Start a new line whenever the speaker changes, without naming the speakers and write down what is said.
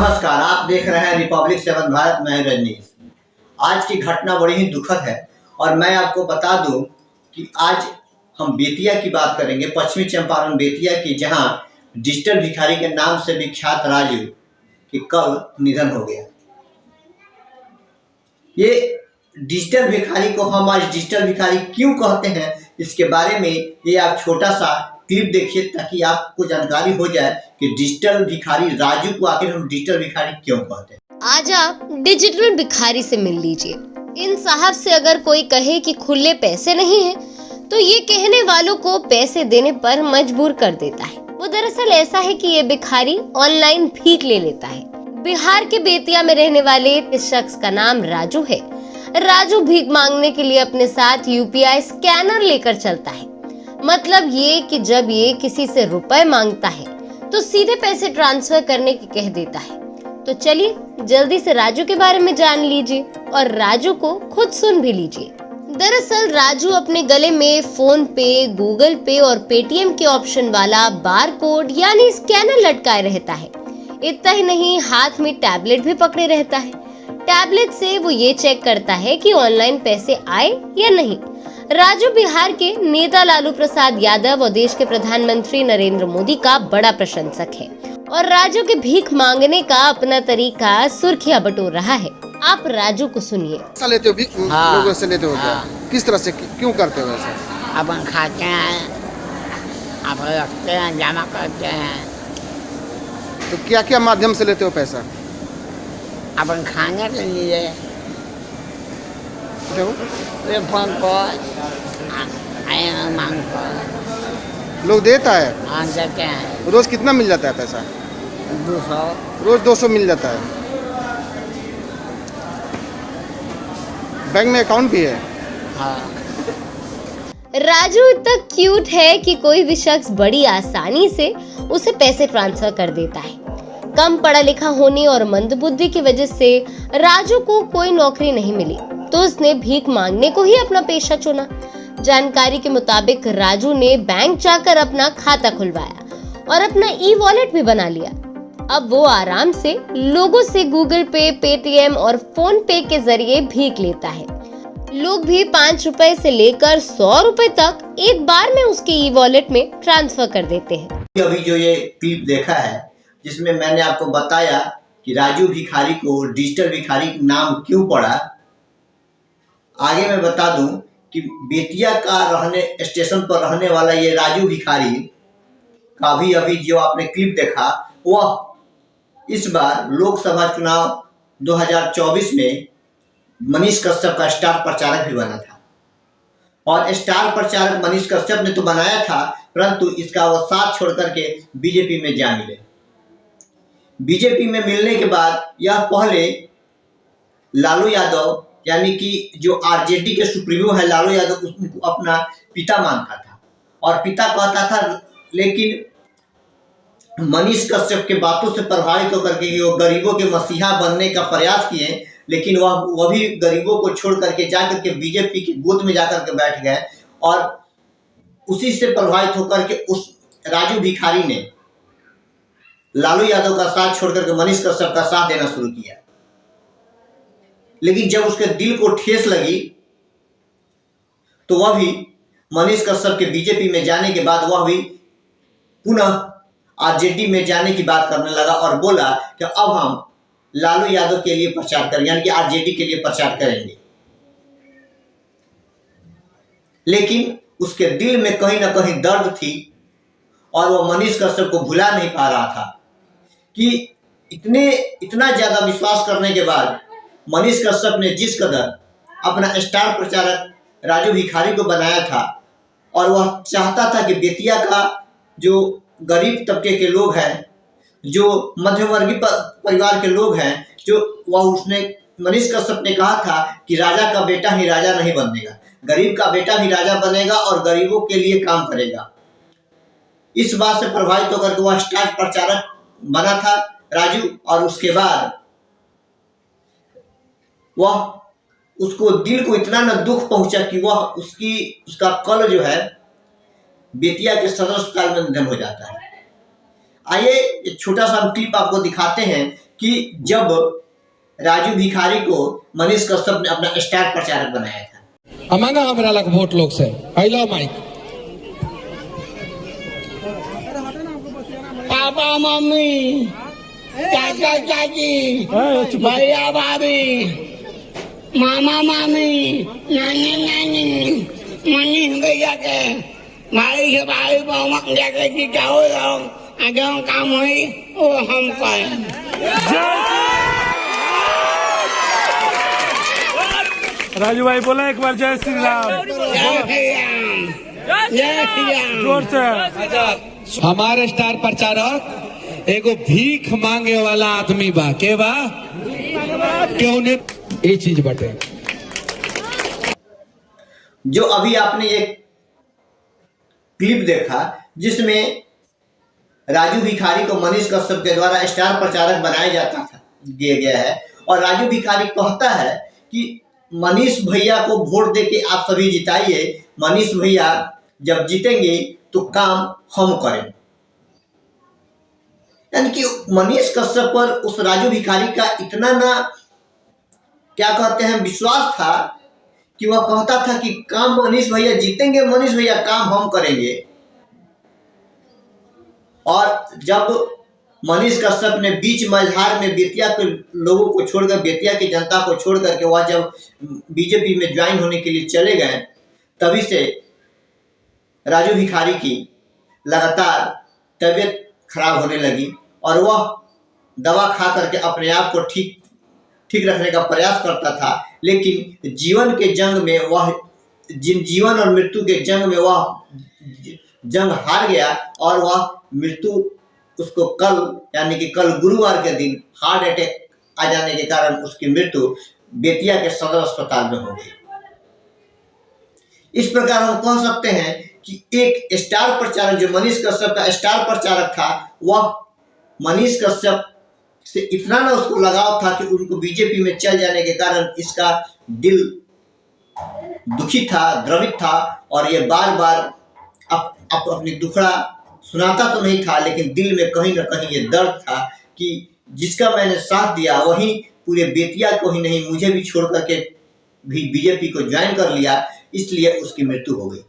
नमस्कार, आप देख रहे हैं रिपब्लिक 7 भारत में रजनीश। आज की घटना बड़ी ही दुखद है और मैं आपको बता दूं कि आज हम बेतिया की बात करेंगे, पश्चिमी चंपारण बेतिया की, जहां डिजिटल भिखारी के नाम से विख्यात राजू की कल निधन हो गया। ये डिजिटल भिखारी को हम आज डिजिटल भिखारी क्यों कहते हैं, इसके बारे में ये आप छोटा सा क्लिप देखिए ताकि आपको जानकारी हो जाए कि डिजिटल भिखारी राजू को आखिर हम डिजिटल भिखारी क्यों कहते हैं।
आज आप डिजिटल भिखारी से मिल लीजिए। इन साहब से अगर कोई कहे कि खुले पैसे नहीं है, तो ये कहने वालों को पैसे देने पर मजबूर कर देता है। वो दरअसल ऐसा है कि ये भिखारी ऑनलाइन भीख ले लेता है। बिहार के बेतिया में रहने वाले इस शख्स का नाम राजू है। राजू भीख मांगने के लिए अपने साथ यूपीआई स्कैनर लेकर चलता है। मतलब ये कि जब ये किसी से रुपए मांगता है तो सीधे पैसे ट्रांसफर करने की कह देता है। तो चलिए जल्दी से राजू के बारे में जान लीजिए और राजू को खुद सुन भी लीजिए। दरअसल राजू अपने गले में फोन पे, गूगल पे और पेटीएम के ऑप्शन वाला बार कोड यानी स्कैनर लटकाए रहता है। इतना ही नहीं, हाथ में टैबलेट भी पकड़े रहता है। टैबलेट से वो ये चेक करता है कि ऑनलाइन पैसे आए या नहीं। राजू बिहार के नेता लालू प्रसाद यादव और देश के प्रधानमंत्री नरेंद्र मोदी का बड़ा प्रशंसक है और राजू के भीख मांगने का अपना तरीका सुर्खियां बटोर रहा है। आप राजू को सुनिए।
पैसा लेते हो भीख लोगों से लेते हो क्या? किस तरह से, क्यों करते हो ऐसा?
अपन खाते हैं, अपन रखते हैं, जमा करते हैं।
तो क्या क्या माध्यम से लेते हो पैसा?
अपन खाने के लिए
देखो,
वे फोन पर मांग पर
लोग देता है।
हाँ देते हैं।
रोज कितना मिल जाता है पैसा?
200
रोज 200 मिल जाता है। बैंक में अकाउंट भी है।
हाँ।
राजू इतना क्यूट है कि कोई भी शख्स बड़ी आसानी से उसे पैसे ट्रांसफर कर देता है। कम पढ़ा लिखा होने और मंदबुद्धि की वजह से राजू को कोई नौकरी नहीं मिली, तो उसने भीख मांगने को ही अपना पेशा चुना। जानकारी के मुताबिक राजू ने बैंक जाकर अपना खाता खुलवाया और अपना ई वॉलेट भी बना लिया। अब वो आराम से लोगों से गूगल पे, पेटीएम और फोन पे के जरिए भीख लेता है। लोग भी 5 रुपए से लेकर 100 रुपए तक एक बार में उसके ई वॉलेट में ट्रांसफर कर देते हैं।
अभी जो ये क्लिप देखा है, जिसमें मैंने आपको बताया कि राजू भिखारी को डिजिटल भिखारी नाम क्यों पड़ा, आगे मैं बता दूं कि बेतिया का स्टेशन पर रहने वाला ये राजू भिखारी का भी अभी जो आपने क्लिप देखा, वह इस बार लोकसभा चुनाव 2024 में मनीष कश्यप का स्टार प्रचारक भी बना था। और स्टार प्रचारक मनीष कश्यप ने तो बनाया था, परंतु इसका वो साथ छोड़ करके बीजेपी में जा मिले। बीजेपी में मिलने के बाद यह पहले लालू यादव यानी कि जो आरजेडी के सुप्रीमो है लालू यादव, उसको अपना पिता मानता था और पिता कहता था, लेकिन मनीष कश्यप के बातों से प्रभावित होकर के वो गरीबों के मसीहा बनने का प्रयास किए, लेकिन वह भी गरीबों को छोड़ करके जाकर के बीजेपी की गोद में जाकर के बैठ गए। और उसी से प्रभावित होकर के उस राजू भिखारी ने लालू यादव का साथ छोड़ करके मनीष कश्यप का साथ देना शुरू किया। लेकिन जब उसके दिल को ठेस लगी तो वह भी मनीष कश्यप के बीजेपी में जाने के बाद वह भी पुनः आरजेडी में जाने की बात करने लगा और बोला कि अब हम लालू यादव के लिए प्रचार करेंगे, यानी कि आरजेडी के लिए प्रचार करेंगे। लेकिन उसके दिल में कहीं ना कहीं दर्द थी और वह मनीष कश्यप को भुला नहीं पा रहा था कि इतना ज्यादा विश्वास करने के बाद मनीष कश्यप ने जिस कदर अपना स्टार प्रचारक राजू भिखारी को बनाया था, और वह चाहता था कि बेतिया का जो गरीब तबके के लोग हैं, जो मध्यवर्गीय परिवार के लोग हैं, उसने मनीष कश्यप ने कहा था कि राजा का बेटा ही राजा नहीं बनेगा, गरीब का बेटा भी राजा बनेगा और गरीबों के लिए काम करेगा। इस बात से प्रभावित होकर के वह स्टार प्रचारक बना था राजू। और उसके बाद वह उसको दिल को इतना न दुख पहुंचा कि वह उसका कल जो है बेतिया के सदर अस्पताल में निधन हो जाता है। आइए एक छोटा सा क्लिप आपको दिखाते हैं कि जब राजू भिखारी को मनीष कश्यप ने अपना स्टार प्रचारक बनाया था।
मांगा हमरा लग वोट लोग से पहला माइक।
पापा मम्मी चाचा चाची भैया भाभी मामा मामी नानी नानी मनीष भैया के भाई के भाई बहुमत जैसे कि चाहो जो काम हुई वो हम पाए।
राजू भाई बोला एक बार जय श्री राम।
जय श्री राम, जय श्री राम।
जोर से।
हमारे स्टार प्रचारक एगो भीख मांगे वाला आदमी बा के बा क्यों ने ये चीज बटे।
जो अभी आपने ये क्लिप देखा जिसमें राजू भिखारी को मनीष कश्यप के द्वारा स्टार प्रचारक बनाया जाता था दिया गया है, और राजू भिखारी कहता है कि मनीष भैया को वोट देके आप सभी जिताइए, मनीष भैया जब जीतेंगे तो काम हम करें। यानी कि मनीष कश्यप पर उस राजू भिखारी का इतना ना क्या कहते हैं विश्वास था कि वह कहता था कि काम मनीष भैया जीतेंगे, मनीष भैया काम हम करेंगे। और जब मनीष कश्यप ने बीच मझधार में बेतिया के लोगों को छोड़कर, बेतिया की जनता को छोड़ करके वह जब बीजेपी में ज्वाइन होने के लिए चले गए, तभी से राजू भिखारी की लगातार तबीयत खराब होने लगी और वह दवा खा करके अपने आप को ठीक रखने का प्रयास करता था। लेकिन जीवन के जंग में वह जीवन और मृत्यु के जंग में वह जंग हार गया और वह मृत्यु उसको कल यानी कि कल गुरुवार के दिन हार्ट अटैक आ जाने के कारण उसकी मृत्यु बेतिया के सदर अस्पताल में हो गई। इस प्रकार हम कह सकते हैं कि एक स्टार प्रचारक जो मनीष कश्यप का स्टार प्रचारक था, वह मनीष कश्यप से इतना ना उसको लगाव था कि उनको बीजेपी में चल जाने के कारण इसका दिल दुखी था, द्रवित था और ये बार बार अपनी दुखड़ा सुनाता तो नहीं था, लेकिन दिल में कहीं ना कहीं ये दर्द था कि जिसका मैंने साथ दिया वही पूरे बेतिया को ही नहीं मुझे भी छोड़ करके भी बीजेपी को ज्वाइन कर लिया, इसलिए उसकी मृत्यु हो गई।